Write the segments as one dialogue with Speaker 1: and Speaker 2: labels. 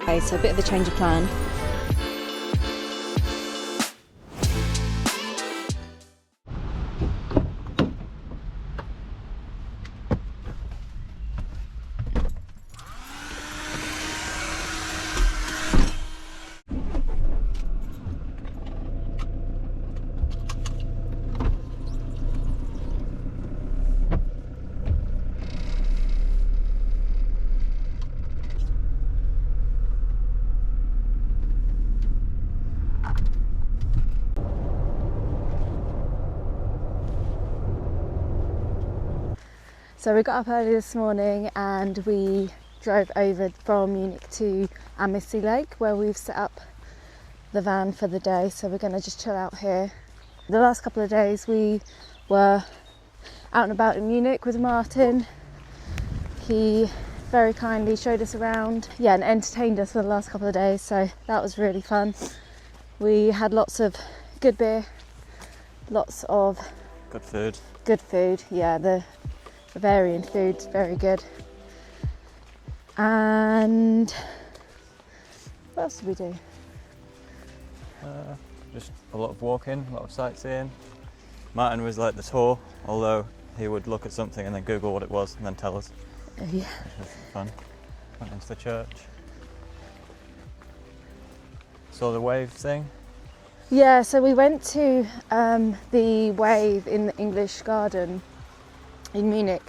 Speaker 1: Okay, so a bit of a change of plan. So we got up early this morning and we drove over from Munich to Ammersee Lake, where we've set up the van for the day. So we're going to just chill out here. The last couple of days we were out and about in Munich with Martin. He very kindly showed us around, and entertained us for the last couple of days, so that was really fun. We had lots of good beer, lots of
Speaker 2: good food.
Speaker 1: The Bavarian food's very good. And what else did we do?
Speaker 2: Just a lot of walking, a lot of sightseeing. Martin was like the tour, although he would look at something and then Google what it was and then tell us.
Speaker 1: Yeah.
Speaker 2: Which was fun. Went into the church. Saw the wave thing.
Speaker 1: Yeah, so we went to the wave in the English Garden in Munich.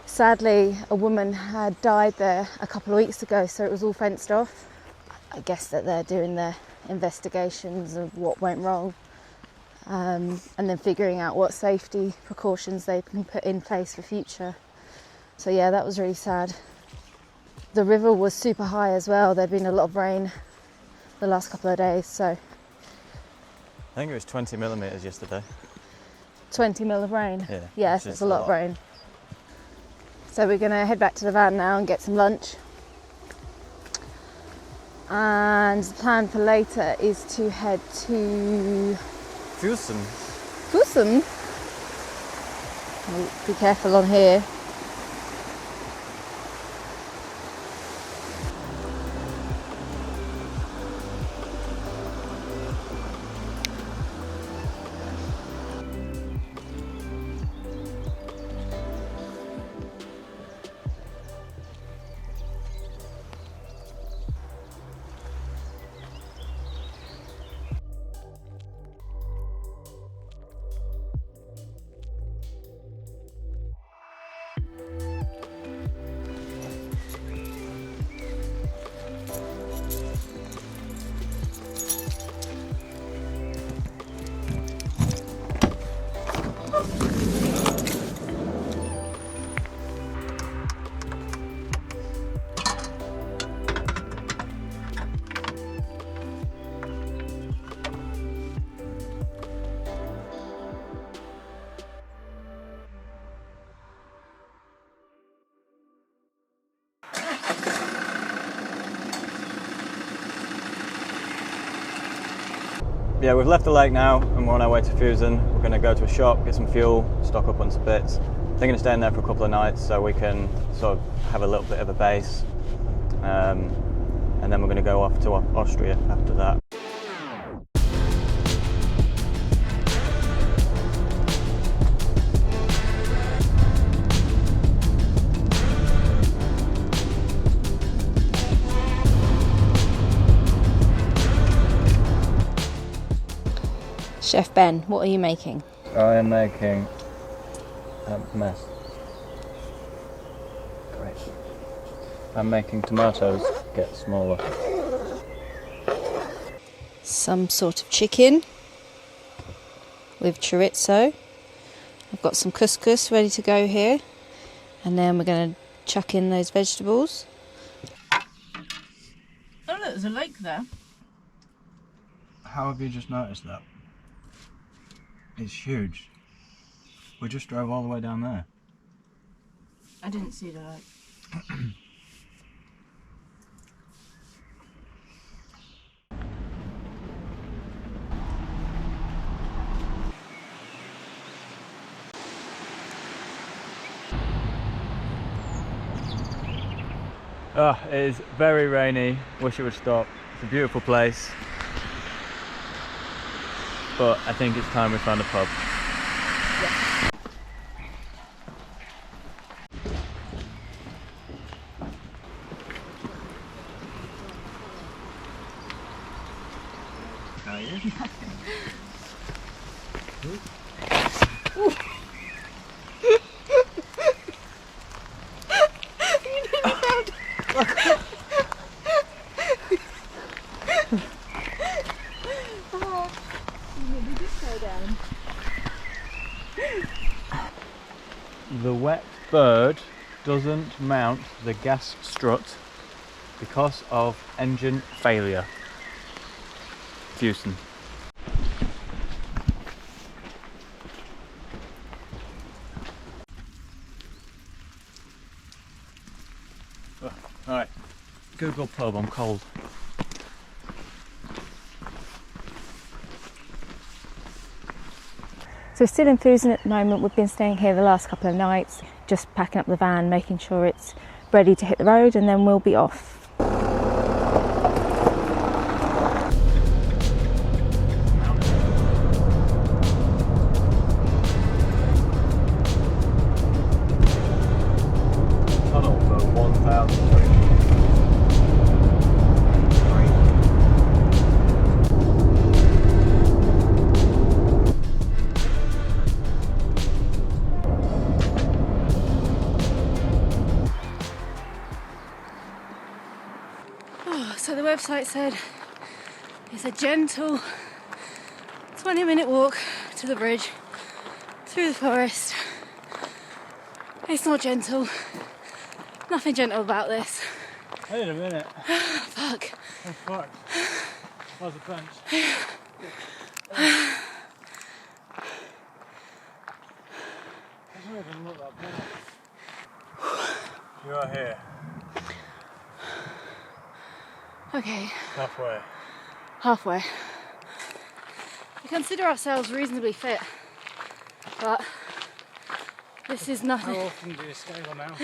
Speaker 1: Sadly, a woman had died there a couple of weeks ago, so it was all fenced off. I guess that they're doing their investigations of what went wrong, and then figuring out what safety precautions they can put in place for future. So yeah, that was really sad. The river was super high as well. There'd been a lot of rain the last couple of days, so
Speaker 2: I think it was 20 millimetres yesterday.
Speaker 1: 20 mil of rain.
Speaker 2: Yeah.
Speaker 1: Yes, it's a lot of rain. So we're going to head back to the van now and get some lunch. And the plan for later is to head to
Speaker 2: Füssen.
Speaker 1: Füssen. Be careful on here.
Speaker 2: Yeah, we've left the lake now and we're on our way to Füssen. We're going to go to a shop, get some fuel, stock up on some bits. They're going to stay in there for a couple of nights so we can sort of have a little bit of a base. And then we're going to go off to Austria after that.
Speaker 1: Chef Ben, what are you making?
Speaker 2: I am making a mess. Great. I'm making tomatoes get smaller.
Speaker 1: Some sort of chicken with chorizo. I've got some couscous ready to go here. And then we're going to chuck in those vegetables. Oh look, there's a lake there.
Speaker 2: How have you just noticed that? It's huge. We just drove all the way down there.
Speaker 1: I didn't see the lake.
Speaker 2: Oh, it is very rainy. Wish it would stop. It's a beautiful place. But I think it's time we found a pub.
Speaker 1: Yeah.
Speaker 2: How are you? The wet bird doesn't mount the gas strut because of engine failure. Füssen. Oh, alright, Google pub, I'm cold.
Speaker 1: So we're still in Füssen at the moment. We've been staying here the last couple of nights, just packing up the van, making sure it's ready to hit the road, and then we'll be off.
Speaker 2: Tunnel for 1,000 feet.
Speaker 1: So the website said it's a gentle 20-minute walk to the bridge through the forest. It's not gentle. Nothing gentle about this.
Speaker 2: Wait a minute.
Speaker 1: Fuck.
Speaker 2: Oh fuck. That was a punch. Doesn't even look that bad. You are here.
Speaker 1: Okay,
Speaker 2: Halfway.
Speaker 1: halfway. We consider ourselves reasonably fit, but this is nothing.
Speaker 2: How often do you scale now?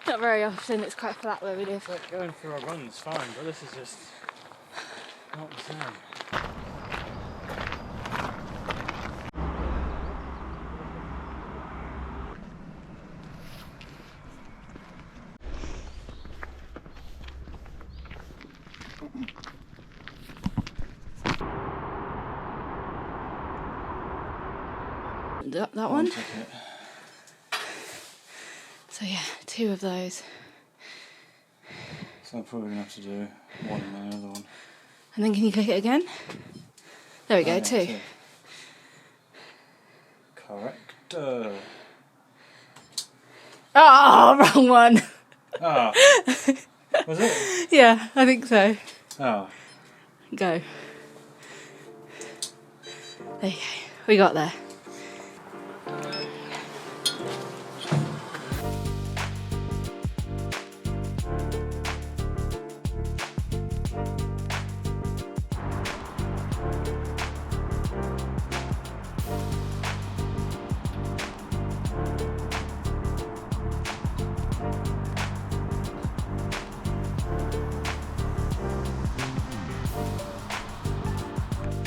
Speaker 1: Not very often. It's quite flat where we live.
Speaker 2: It's like going for a run is fine, but this is just not the same.
Speaker 1: That one? So yeah, 2 of those.
Speaker 2: So I'm probably going to have to do one and then another one.
Speaker 1: And then can you click it again? There we go,
Speaker 2: Yeah,
Speaker 1: 2.
Speaker 2: 2. Correct.
Speaker 1: Oh, wrong one.
Speaker 2: Ah. Was it?
Speaker 1: Yeah, I think so.
Speaker 2: Oh.
Speaker 1: Go. There you go. We got there.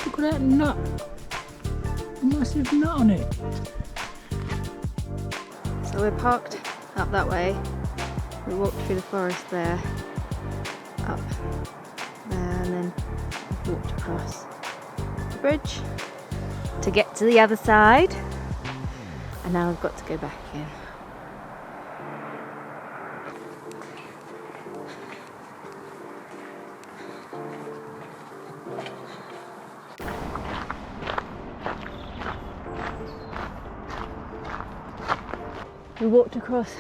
Speaker 3: Look at that nut. A massive nut on it.
Speaker 1: So we're parked up that way. We walked through the forest there, up there, and then we've walked across the bridge to get to the other side. And now we've got to go back in. We walked across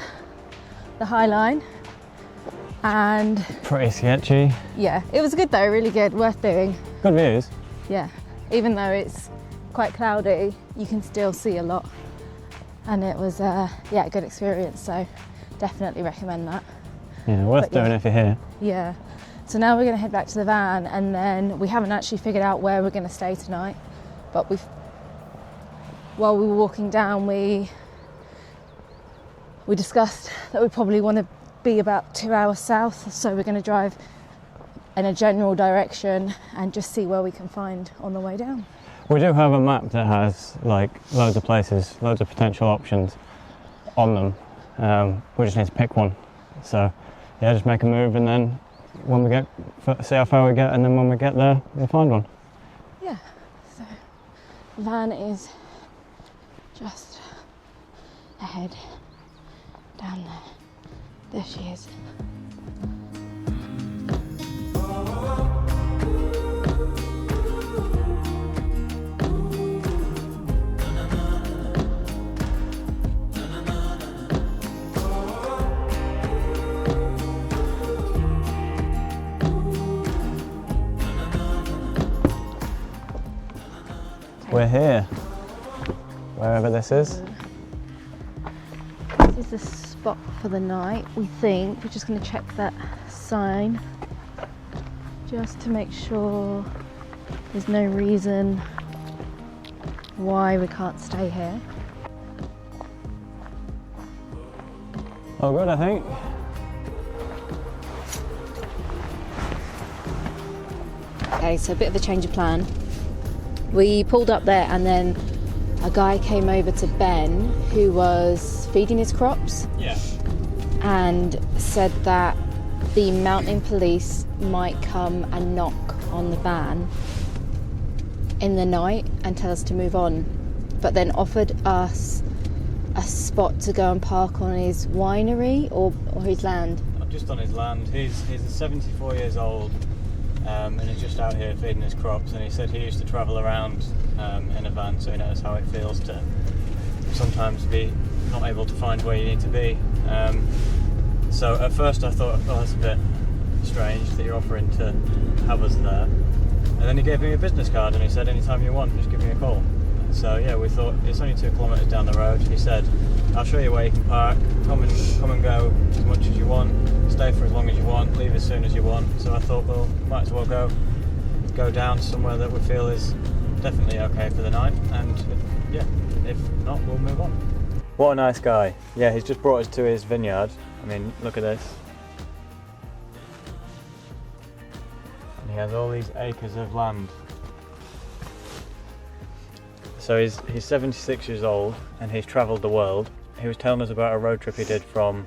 Speaker 1: the High Line and
Speaker 2: Pretty sketchy.
Speaker 1: yeah, it was good though, really good, worth doing.
Speaker 2: Good views.
Speaker 1: Yeah, even though it's quite cloudy, you can still see a lot. And it was, yeah, a good experience, so definitely recommend that.
Speaker 2: Yeah, worth
Speaker 1: But yeah.
Speaker 2: doing if you're here.
Speaker 1: Yeah, so now we're gonna head back to the van, and then we haven't actually figured out where we're gonna stay tonight, but while we were walking down, we discussed that we probably want to be about 2 hours south, so we're going to drive in a general direction and just see where we can find on the way down.
Speaker 2: We do have a map that has like loads of places, loads of potential options on them. We just need to pick one. So yeah, just make a move, and then when we get, see how far we get, and then when we get there, we'll find one.
Speaker 1: Yeah, so van is just ahead, down there. There she is.
Speaker 2: We're here, wherever this is.
Speaker 1: This is the spot for the night, we think. We're just going to check that sign just to make sure there's no reason why we can't stay here.
Speaker 2: Oh good, I think.
Speaker 1: Okay, so a bit of a change of plan. We pulled up there and then a guy came over to Ben who was feeding his crops.
Speaker 2: Yeah.
Speaker 1: And said that the mountain police might come and knock on the van in the night and tell us to move on, but then offered us a spot to go and park on his winery or his land.
Speaker 2: Just on his land. He's 74 years old, and he's just out here feeding his crops, and he said he used to travel around in a van, so he knows how it feels to sometimes be not able to find where you need to be. So at first I thought, oh, that's a bit strange that you're offering to have us there. And then he gave me a business card and he said, anytime you want, just give me a call. So yeah, we thought it's only 2 kilometres down the road. He said, I'll show you where you can park, come and go as much as you want, stay for as long as you want, leave as soon as you want. So I thought, well, might as well go down somewhere that we feel is definitely okay for the night, and yeah, if not, we'll move on. What a nice guy. Yeah, he's just brought us to his vineyard. I mean, look at this. And he has all these acres of land. So he's 76 years old and he's travelled the world. He was telling us about a road trip he did from,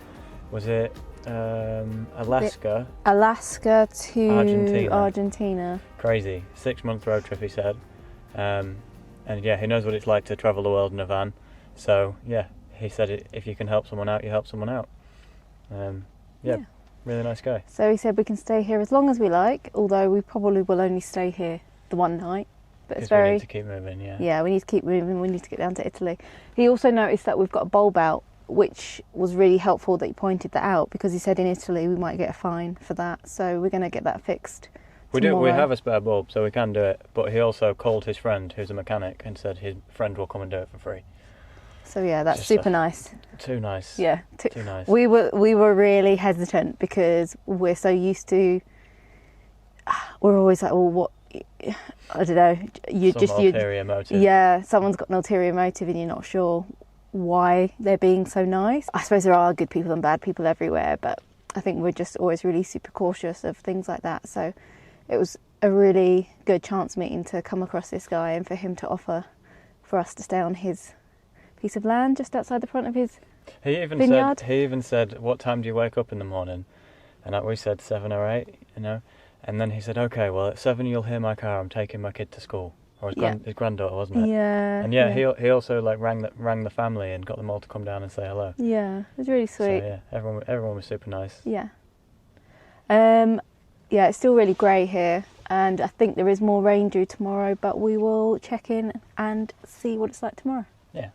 Speaker 2: was it Alaska?
Speaker 1: Alaska to Argentina.
Speaker 2: Crazy. 6-month road trip, he said. And yeah, he knows what it's like to travel the world in a van. So yeah, he said if you can help someone out, you help someone out. Yeah, really nice guy.
Speaker 1: So he said we can stay here as long as we like, although we probably will only stay here the one night. But it's very.
Speaker 2: We need to keep moving, yeah.
Speaker 1: Yeah, we need to keep moving. We need to get down to Italy. He also noticed that we've got a bulb out, which was really helpful that he pointed that out, because he said in Italy we might get a fine for that. So we're going to get that fixed.
Speaker 2: We have a spare bulb, so we can do it. But he also called his friend, who's a mechanic, and said his friend will come and do it for free. So yeah, that's just super nice. Too nice. Yeah, too nice. We were really hesitant because we're so used to. We're always like, well, what? I don't know. Ulterior motive. Yeah, someone's got an ulterior motive, and you're not sure why they're being so nice. I suppose there are good people and bad people everywhere, but I think we're just always really super cautious of things like that. So it was a really good chance meeting to come across this guy and for him to offer for us to stay on his piece of land just outside the front of his vineyard. He even said, what time do you wake up in the morning? And we said 7 or 8, you know. And then he said, okay, well at 7 you'll hear my car, I'm taking my kid to school. Or his granddaughter, wasn't it? Yeah. And he also like rang the family and got them all to come down and say hello. Yeah, it was really sweet. So yeah, everyone was super nice. Yeah. Yeah, it's still really grey here, and I think there is more rain due tomorrow, but we will check in and see what it's like tomorrow. Yeah.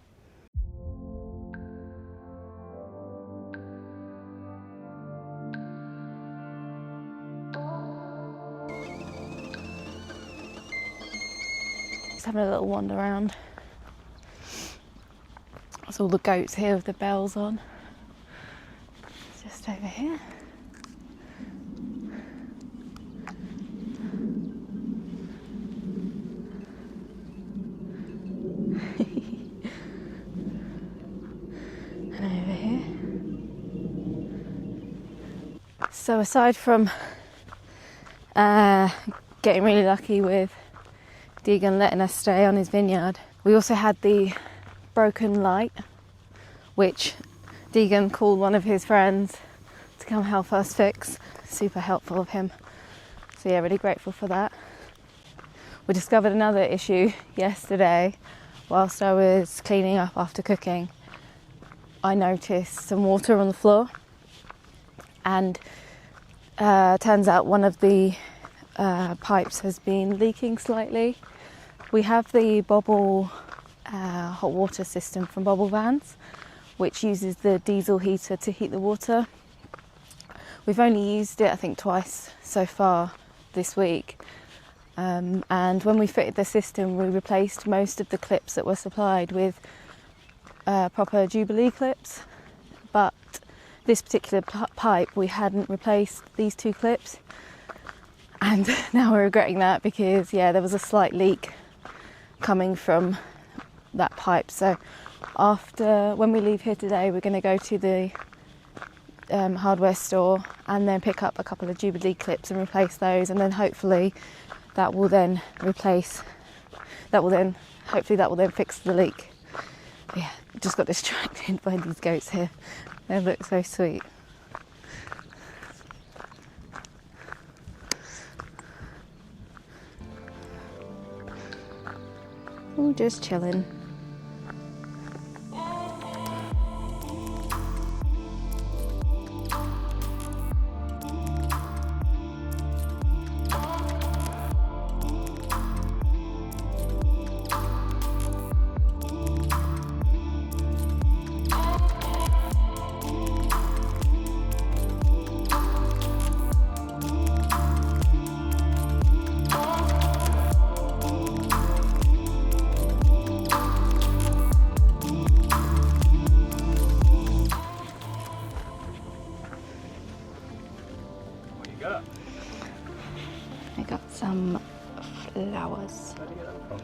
Speaker 2: Just having a little wander around. There's all the goats here with the bells on. Just over here. And over here.
Speaker 1: So aside from getting really lucky with Deegan letting us stay on his vineyard, we also had the broken light, which Deegan called one of his friends to come help us fix. Super helpful of him. So yeah, really grateful for that. We discovered another issue yesterday whilst I was cleaning up after cooking. I noticed some water on the floor, and turns out one of the pipes has been leaking slightly. We have the bobble hot water system from Bobble Vans, which uses the diesel heater to heat the water. We've only used it, I think, twice so far this week. And when we fitted the system, we replaced most of the clips that were supplied with proper Jubilee clips. But this particular pipe, we hadn't replaced these two clips. And now we're regretting that because, yeah, there was a slight leak coming from that pipe. So when we leave here today, we're going to go to the hardware store and then pick up a couple of Jubilee clips and replace those, and then hopefully that will then fix the leak. Yeah, just got distracted by these goats here. They look so sweet. Oh, just chilling. I got some flowers.
Speaker 2: Where did you get them from?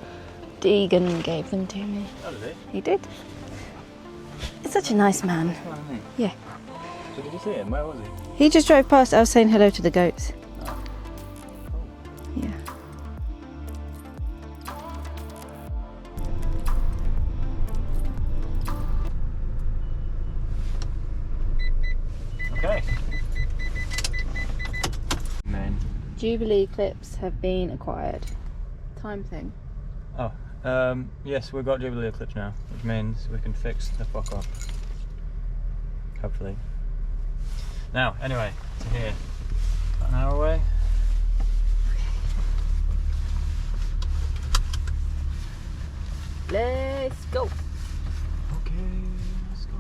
Speaker 1: Deegan gave them to me.
Speaker 2: Oh, did
Speaker 1: He did. He's such a nice man.
Speaker 2: he?
Speaker 1: Yeah.
Speaker 2: So did you see him? Where was he?
Speaker 1: He just drove past. I was saying hello to the goats.
Speaker 2: Oh.
Speaker 1: Yeah.
Speaker 2: Okay. Main.
Speaker 1: Jubilee clips have been acquired. Time thing.
Speaker 2: Oh, yes, we've got Jubilee clips now, which means we can fix the fuck up. Hopefully. Now, anyway, to here. About an hour away.
Speaker 1: Let's go.
Speaker 2: Okay, let's go.